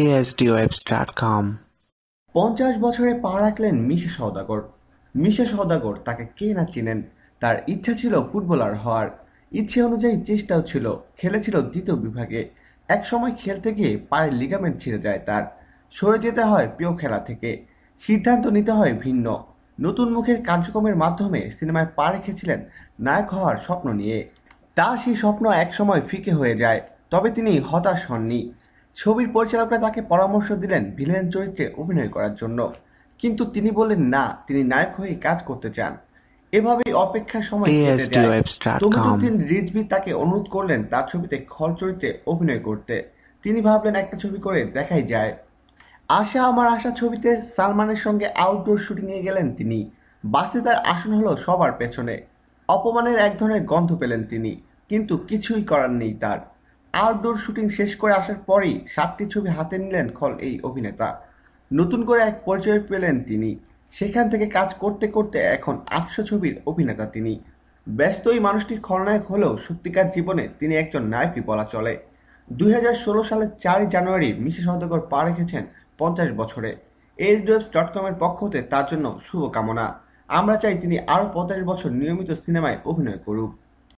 asdwebs.com 50 বছরে পা রাখলেন মিশা সওদাগর। মিশা সওদাগর তাকে কে না চিনেন। তার ইচ্ছা ছিল ফুটবলার হওয়ার, ইচ্ছে অনুযায়ী চেষ্টাও ছিল। খেলেছিল দ্বিতীয় বিভাগে। এক সময় খেলতে গিয়ে পায়ের লিগামেন্ট ছিঁড়ে যায় তার। সরে যেতে হয় প্রিয় খেলা থেকে। সিদ্ধান্ত নিতে হয় ভিন্ন। নতুন মুখের কার্যক্রমের মাধ্যমে সিনেমায় পা রেখেছিলেন নায়ক হওয়ার স্বপ্ন নিয়ে। তার সেই স্বপ্ন একসময় ফিকে হয়ে যায়। তবে তিনি হতাশ হননি। ছবির পরিচালকরা তাকে পরামর্শ দিলেন ভিলেন চরিত্রে অভিনয় করার জন্য, কিন্তু তিনি বললেন না, তিনি নায়ক হয়ে কাজ করতে চান। এভাবেই অপেক্ষার সময় কেটে যায়। asdwebs.com তমিদুদ্দিন রিজভী তাকে অনুরোধ করলেন তার ছবিতে খল চরিত্রে অভিনয় করতে। তিনি ভাবলেন একটা ছবি করে দেখাই যায়। আশা আমার আশা ছবিতে সালমানের সঙ্গে আউটডোর শুটিংয়ে গেলেন তিনি। বাসে তার আসন হলো সবার পেছনে। অপমানের এক ধরনের গন্ধ পেলেন তিনি, কিন্তু কিছুই করার নেই তার। আউটডোর শুটিং শেষ করে আসার পরই 7টি ছবি হাতে নিলেন খল এই অভিনেতা। নতুন করে এক পরিচয় পেলেন তিনি। সেখান থেকে কাজ করতে করতে এখন 800 ছবির অভিনেতা তিনি। ব্যস্ত এই মানুষটি খলনায়ক হলেও সত্যিকার জীবনে তিনি একজন নায়কই বলা চলে। 2016 সালের 4ই জানুয়ারি মিশা সওদাগর পা রেখেছেন 50 বছরে। AgeDewebs.com এর পক্ষ হতে তার জন্য শুভকামনা। আমরা চাই তিনি আরও 50 বছর নিয়মিত সিনেমায় অভিনয় করুক।